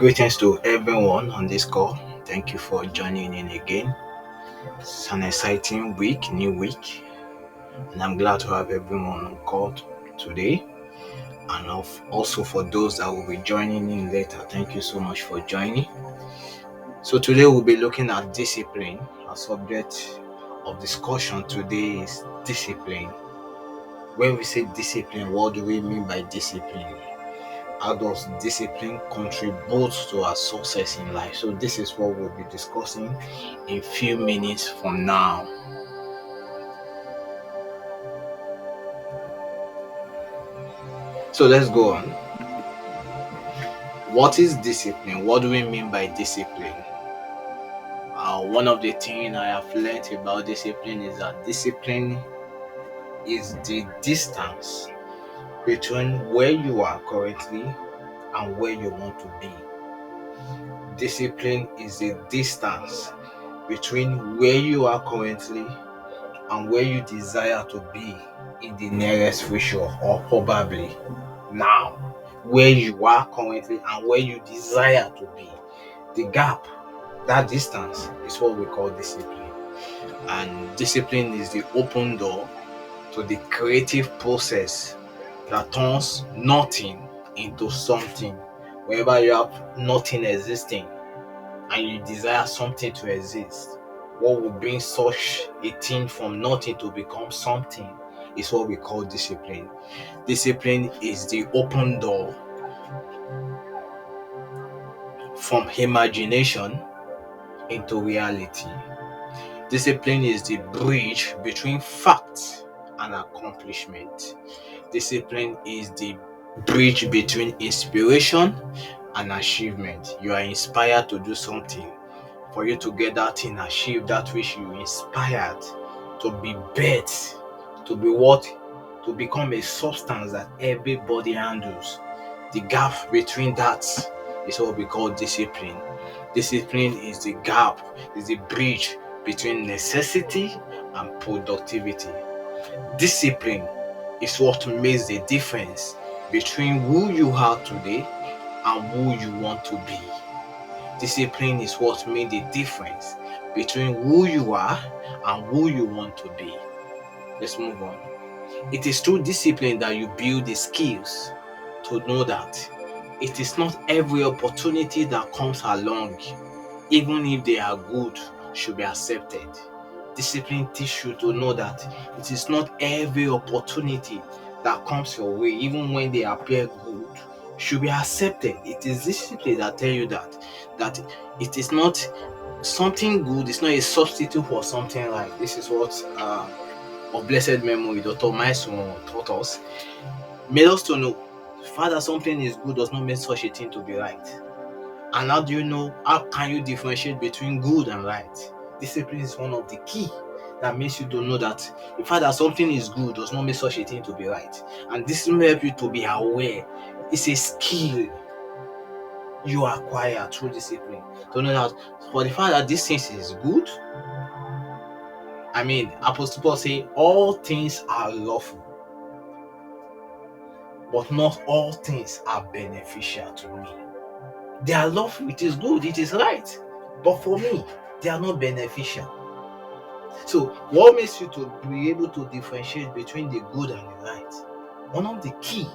Greetings to everyone on this call. Thank you for joining in again. It's an exciting week, new week, and I'm glad to have everyone on call today. And also for those that will be joining in later, thank you so much for joining. So today we'll be looking at discipline. Our subject of discussion today is discipline. When we say discipline, what do we mean by discipline? How does discipline contribute to our success in life? So this is what we'll be discussing in a few minutes from now. So let's go on. What is discipline? What do we mean by discipline? One of the things I have learned about discipline is that discipline is the distance between where you are currently and where you want to be. Discipline is the distance between where you are currently and where you desire to be in the nearest future, or probably now, where you are currently and where you desire to be. The gap, that distance, is what we call discipline. And discipline is the open door to the creative process that turns nothing into something. Wherever you have nothing existing and you desire something to exist, what will bring such a thing from nothing to become something is what we call discipline. Discipline is the open door from imagination into reality. Discipline is the bridge between fact and accomplishment. Discipline is the bridge between inspiration and achievement. You are inspired to do something. For you to get that thing, achieve that which you inspired, to be bet, to be what? To become a substance that everybody handles. The gap between that is what we call discipline. Discipline is the gap, is the bridge between necessity and productivity. Discipline is what makes the difference between who you are today and who you want to be. Discipline is what made the difference between who you are and who you want to be. Let's move on. It is through discipline that you build the skills to know that it is not every opportunity that comes along, even if they are good, should be accepted. Discipline teaches you to know that it is not every opportunity that comes your way, even when they appear good, should be accepted. It is discipline that tells you that it is not something good, it's not a substitute for something right. This is what of blessed memory Dr. Maison taught us, made us to know, Father, something is good does not make such a thing to be right. And how do you know? How can you differentiate between good and right? Discipline is one of the key that makes you to know that the fact that something is good does not make such a thing to be right. And this will help you to be aware. It's a skill you acquire through discipline. To know that for the fact that this thing is good, Apostle Paul say all things are lawful, but not all things are beneficial to me. They are lawful, it is good, it is right, but for me, they are not beneficial. So, what makes you to be able to differentiate between the good and the right? One of the key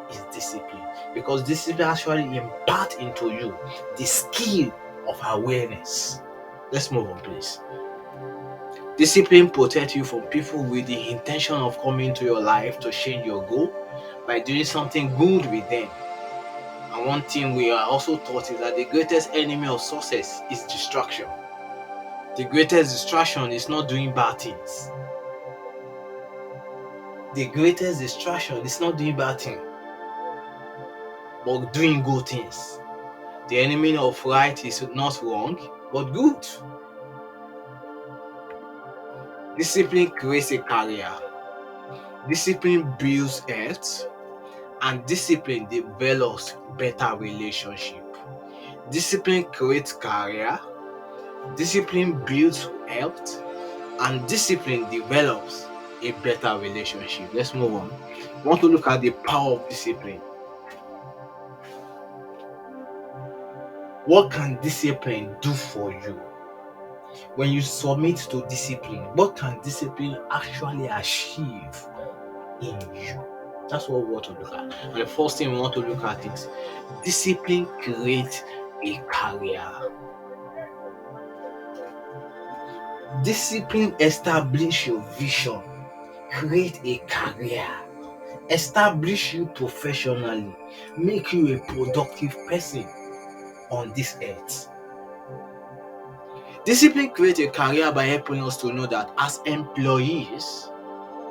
is discipline, because discipline actually imparts into you the skill of awareness. Let's move on, please. Discipline protects you from people with the intention of coming to your life to change your goal by doing something good with them. And one thing we are also taught is that the greatest enemy of success is distraction. The greatest distraction is not doing bad things. The greatest distraction is not doing bad things, but doing good things. The enemy of right is not wrong, but good. Discipline creates a career. Discipline builds health. And discipline develops better relationship. Discipline creates career. Discipline builds health. And discipline develops a better relationship. Let's move on. I want to look at the power of discipline. What can discipline do for you? When you submit to discipline, what can discipline actually achieve in you? That's what we want to look at. And the first thing we want to look at is discipline creates a career. Discipline establish your vision, create a career, establish you professionally, make you a productive person on this earth. Discipline creates a career by helping us to know that as employees,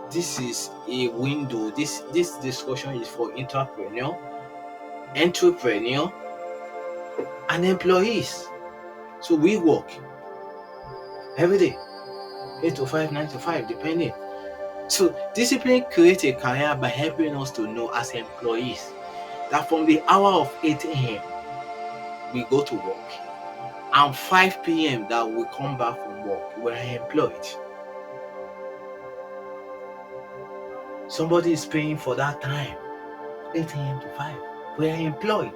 this is a window. This discussion is for entrepreneur, and employees. So we work every day, 8 to 5, 9 to 5, depending. So discipline creates a career by helping us to know as employees that from the hour of 8 a.m. we go to work and 5 p.m. that we come back from work, we're employed. Somebody is paying for that time, 8 a.m. to 5. We're employed.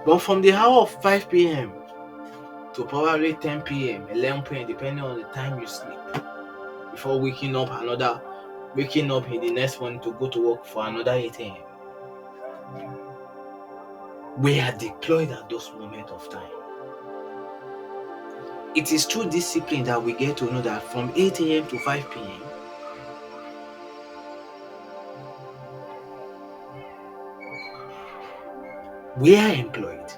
But from the hour of 5 p.m. to probably 10 p.m., 11 p.m., depending on the time you sleep, before waking up in the next morning to go to work for another 8 a.m. We are deployed at those moments of time. It is through discipline that we get to know that from 8 a.m. to 5 p.m., we are employed.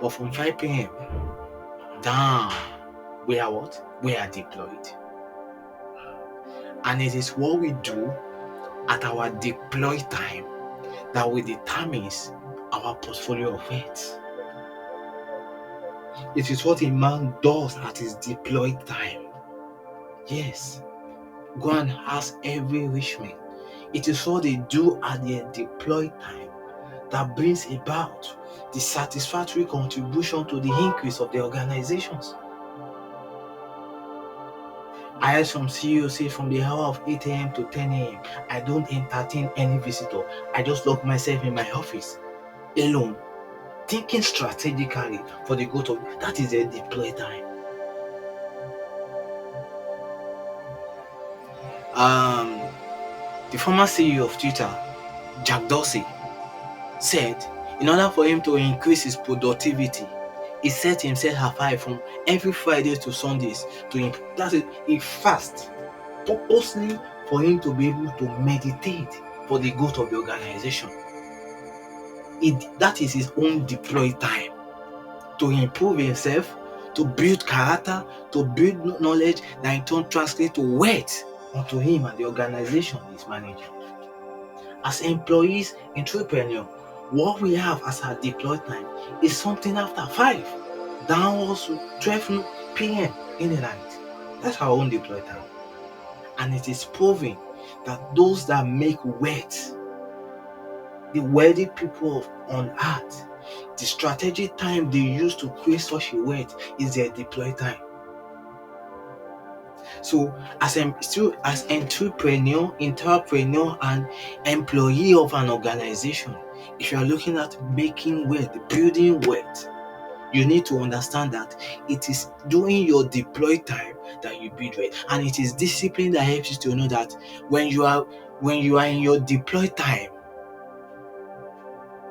But from 5 p.m. down, we are what? We are deployed. And it is what we do at our deployed time that will determine our portfolio of wealth. It is what a man does at his deployed time. Yes, go and ask every rich man. It is what they do at their deployed time that brings about the satisfactory contribution to the increase of the organizations. I heard some CEOs say from the hour of 8 a.m. to 10 a.m., I don't entertain any visitor. I just lock myself in my office alone, thinking strategically for the growth of that is a deployed time. The former CEO of Twitter, Jack Dorsey, said in order for him to increase his productivity, he set himself aside from every Fridays to Sundays to improve. That's it, he fast purposely for him to be able to meditate for the growth of the organization. That is his own deployed time to improve himself, to build character, to build knowledge that in turn translate to wealth onto him and the organization he's managing. As employees, entrepreneur, what we have as our deployed time is something after 5 downwards to 12 p.m. in the night. That's our own deployed time. And it is proving that those that make wealth, the wealthy people on earth, the strategic time they use to create such a wealth is their deployed time. So as entrepreneur, and employee of an organization, if you are looking at making wealth, building wealth, you need to understand that it is during your deployed time that you build wealth, and it is discipline that helps you to know that when you are in your deployed time,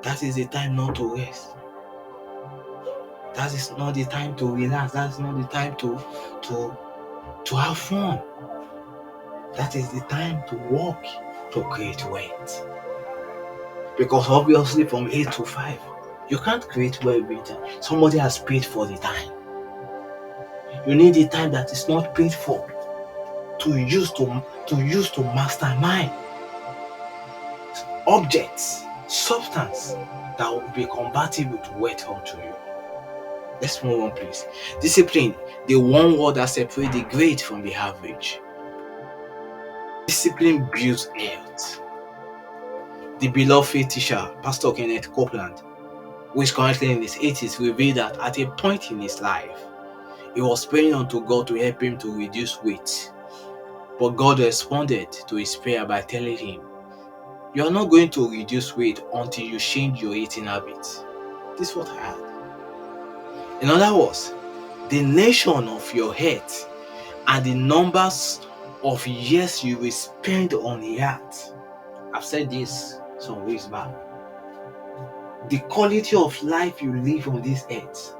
that is the time not to rest. That is not the time to relax. That's not the time to have fun. That is the time to work to create wealth. Because obviously from 8 to 5, you can't create wealth every time. Somebody has paid for the time. You need the time that is not paid for to use to mastermind objects, substance that will be compatible to wealth unto you. Let's move on, please. Discipline, the one word that separates the great from the average. Discipline builds health. The beloved teacher, Pastor Kenneth Copeland, who is currently in his 80s, revealed that at a point in his life, he was praying unto God to help him to reduce weight. But God responded to his prayer by telling him You are not going to reduce weight until you change your eating habits. This is what I had. In other words, the nation of your health and the numbers of years you will spend on the earth. I've said this some weeks back. The quality of life you live on this earth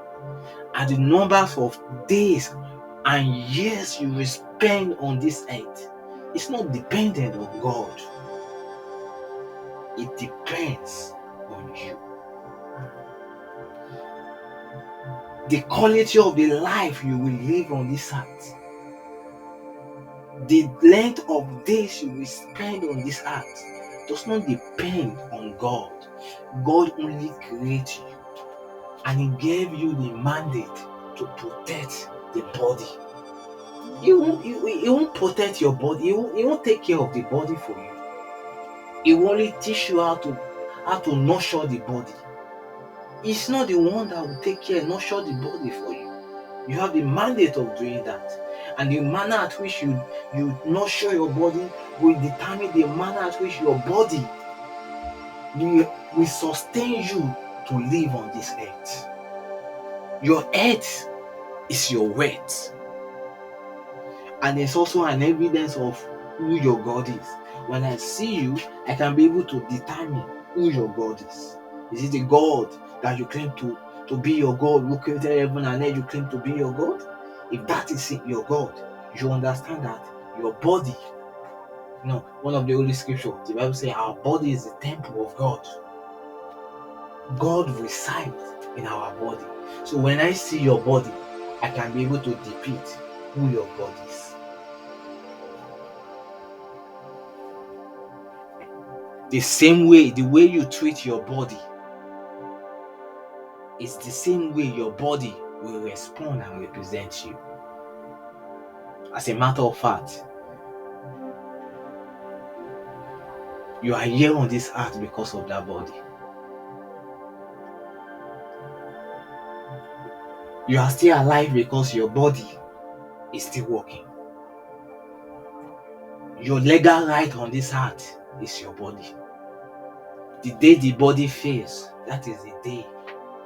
and the numbers of days and years you will spend on this earth is not dependent on God. It depends on you. The quality of the life you will live on this earth, the length of days you will spend on this earth does not depend on God. God only created you and He gave you the mandate to protect the body. He won't protect your body. He won't take care of the body for you. He will only teach you how to nurture the body. He's not the one that will take care and nurture the body for you. You have the mandate of doing that. And the manner at which you nurture your body will determine the manner at which your body will sustain you to live on this earth. Your earth is your wealth. And it's also an evidence of who your God is. When I see you, I can be able to determine who your God is. Is it the God that you claim to be your God, who created heaven and earth, you claim to be your God? If that is your God, you understand that your body, one of the holy scriptures, the Bible says our body is the temple of God. God resides in our body. So when I see your body, I can be able to depict who your God is. The way you treat your body is the same way your body will respond and represent you. As a matter of fact, you are here on this earth because of that body. You are still alive because your body is still working. Your legal right on this earth is your body. The day the body fails, that is the day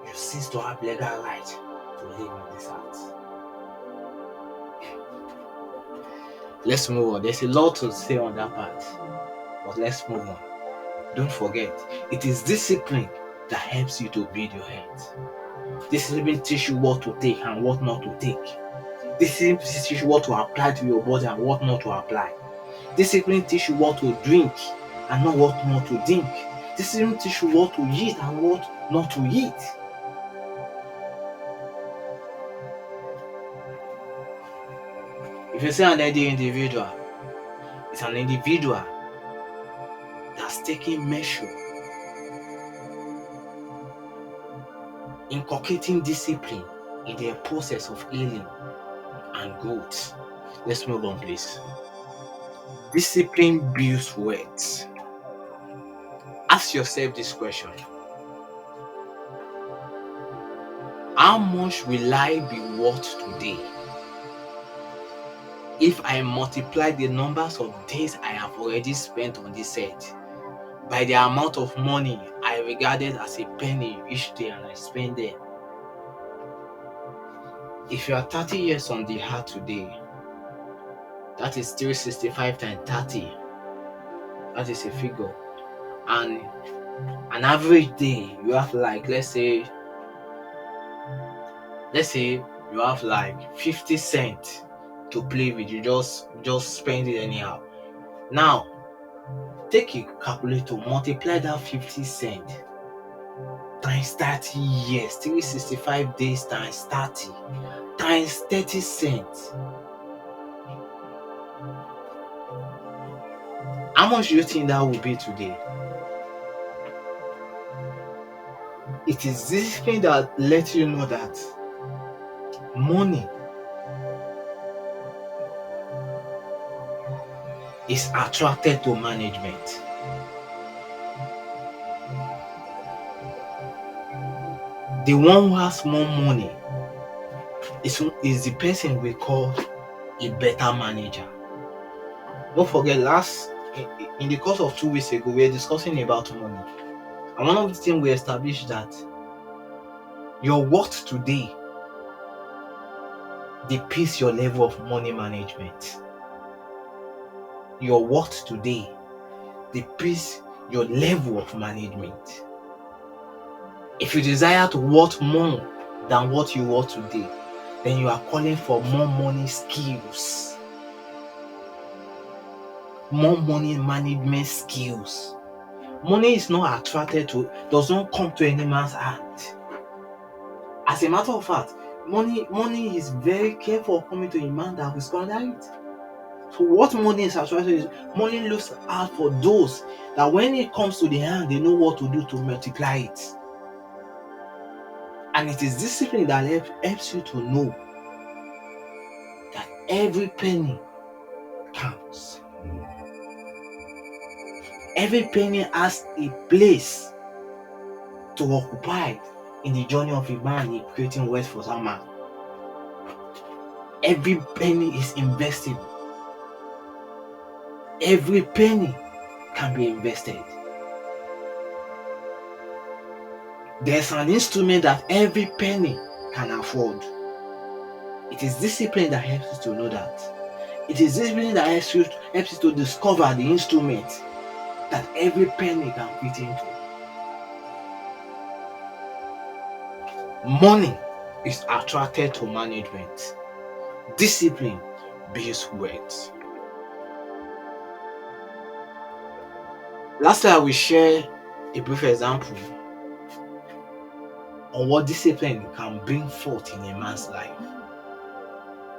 you cease to have legal right to live on this earth. Let's move on. There's a lot to say on that part, but let's move on. Don't forget, it is discipline that helps you to build your health. Discipline teaches you what to take and what not to take. Discipline teaches you what to apply to your body and what not to apply. Discipline teaches you what to drink and not what not to drink. Discipline teaches you what to eat and what not to eat. If you say an healthy individual, it's an individual that's taking measure, inculcating discipline in their process of healing and growth. Let's move on, please. Discipline builds wealth. Ask yourself this question: how much will I be worth today if I multiply the numbers of days I have already spent on this earth by the amount of money I regarded as a penny each day and I spend there? If you are 30 years on the earth today, that is 365 times 30. That is a figure. And an average day, you have let's say you have 50 cents to play with. You just spend it anyhow. Now, take a calculator, multiply that 50 cents times 30 years, 365 days times 30 times 30 cents. How much do you think that will be today? It is this thing that lets you know that money is attracted to management. The one who has more money is the person we call a better manager. Don't forget, last in the course of 2 weeks ago, we were discussing about money. And one of the things we established that your worth today depicts your level of money management. Your worth today depicts your level of management. If you desire to worth more than what you worth today, then you are calling for more money skills, more money management skills. Money is not attracted to, does not come to any man's hand. As a matter of fact, money is very careful of coming to a man that will squander it. So what money is attracted is, money looks out for those that when it comes to the hand, they know what to do to multiply it. And it is discipline that helps you to know that every penny counts. Every penny has a place to occupy in the journey of a man in creating wealth for that man. Every penny is investable. Every penny can be invested. There's an instrument that every penny can afford. It is discipline that helps you to know that. It is discipline that helps you to discover the instrument that every penny can fit into. Money is attracted to management. Discipline builds wealth. Lastly, I will share a brief example on what discipline can bring forth in a man's life.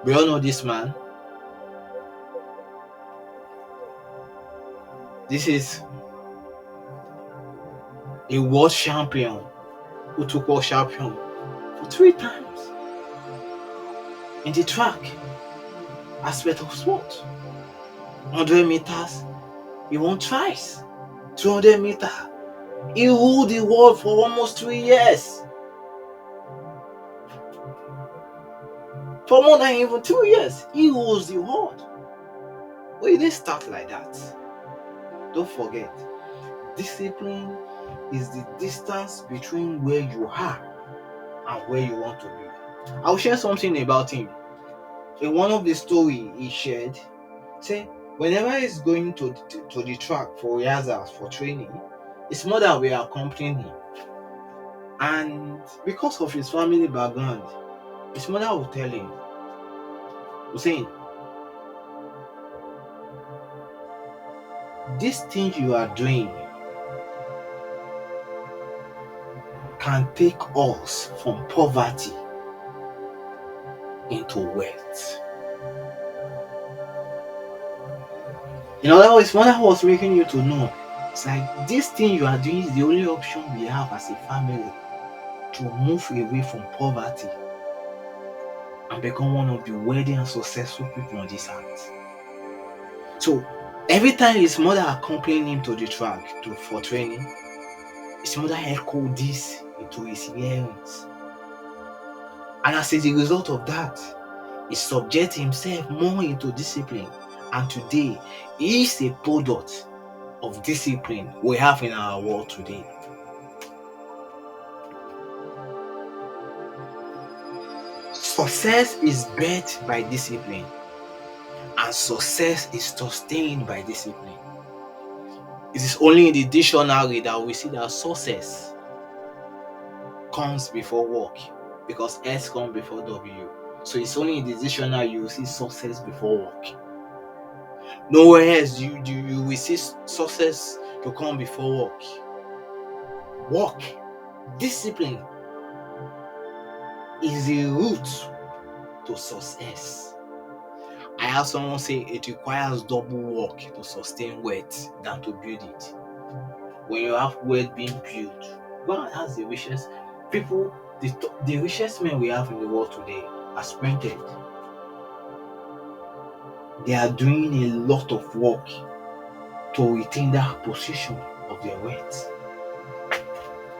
We all know this man. This is a world champion who took world champion for 3 times in the track aspect of sport. 100 meters, he won twice. 200 meters, he ruled the world for almost 3 years. For more than even 2 years, he rules the world. But he didn't start like that. Don't forget, discipline is the distance between where you are and where you want to be. I'll share something about him. In one of the stories he shared, say whenever he's going to the track for rehearsals, for training, his mother will accompany him. And because of his family background, his mother will tell him, Hussein, this thing you are doing can take us from poverty into wealth. In other words, mother was making you to know, it's like this thing you are doing is the only option we have as a family to move away from poverty and become one of the wealthy and successful people on this earth. So every time his mother accompanied him to the track for training, his mother echoed this into his hearings. And as a result of that, he subjected himself more into discipline. And today, he is a product of discipline we have in our world today. Success is built by discipline, and success is sustained by discipline. It is only in the dictionary that we see that success comes before work, because S comes before W. So it's only in the dictionary you will see success before work. Nowhere else you will see success to come before work. Work, discipline is the root to success. I have someone say it requires double work to sustain wealth than to build it. When you have wealth being built, God has the richest people, the richest men we have in the world today are sprinted. They are doing a lot of work to retain that position of their wealth.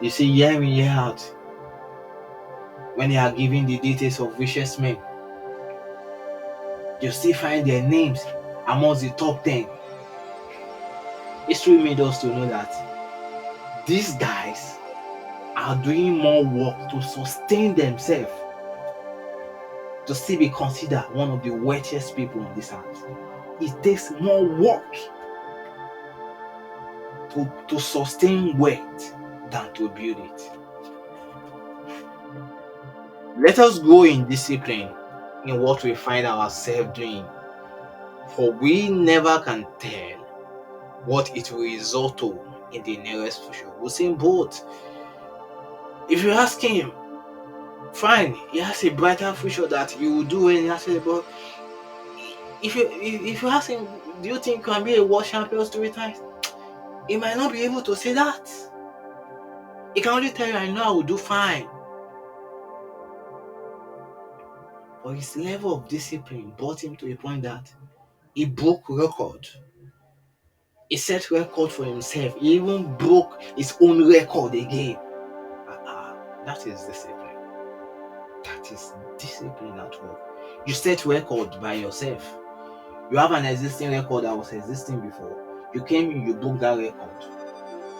You see, year in, year out, when they are giving the details of richest men, you still find their names amongst the top 10. History made us to know that these guys are doing more work to sustain themselves to still be considered one of the wealthiest people on this earth. It takes more work to sustain wealth than to build it. Let us grow in discipline in what we find ourselves doing, for we never can tell what it will result to in the nearest future. Usain Bolt, if you ask him, fine, he has a brighter future that he will do when he has it, but if you ask him, do you think you can be a world champion 3 times? He might not be able to say that. He can only tell you, I know I will do fine. But his level of discipline brought him to a point that he broke record. He set record for himself. He even broke his own record again. That is discipline. That is discipline at work. You set record by yourself. You have an existing record that was existing before. You came in, you broke that record.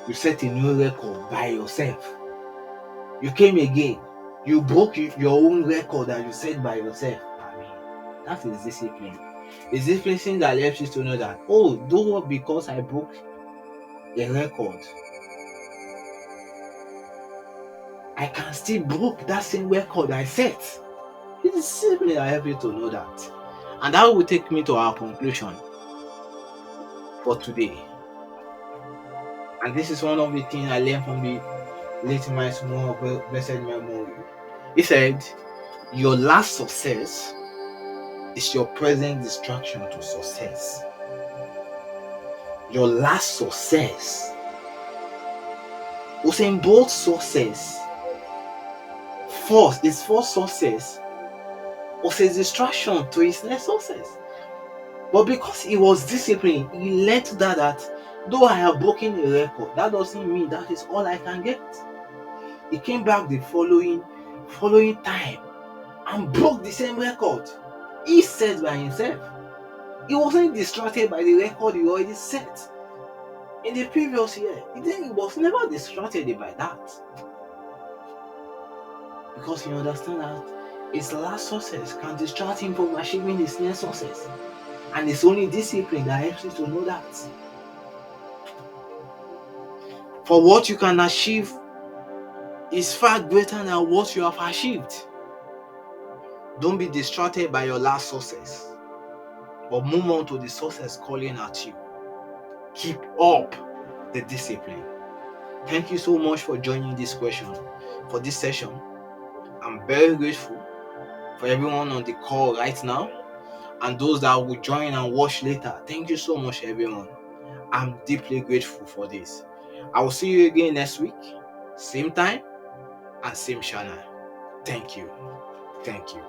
You set a new record by yourself. You came again, you broke your own record that you set by yourself. I mean, that is discipline. It's discipline that helps you to know that, oh, though because I broke a record, I can still break that same record I set. It's discipline that helps you to know that. And that will take me to our conclusion for today. And this is one of the things I learned from the late Maestro of Blessed Memory. He said, your last success is your present distraction to success. Your last success. Usain Bolt's success, his first success was a distraction to his next success. But because he was disciplined, he learned that though I have broken a record, that doesn't mean that is all I can get. He came back the following time and broke the same record he set by himself. He wasn't distracted by the record he already set in the previous year. He was never distracted by that. Because he understands that his last success can distract him from achieving his next success. And it's only discipline that helps you to know that. For what you can achieve is far greater than what you have achieved. Don't be distracted by your last success, but move on to the success calling at you. Keep up the discipline. Thank you so much for joining this session. I'm very grateful for everyone on the call right now and those that will join and watch later. Thank you so much, everyone. I'm deeply grateful for this. I will see you again next week, same time and same channel. Thank you. Thank you.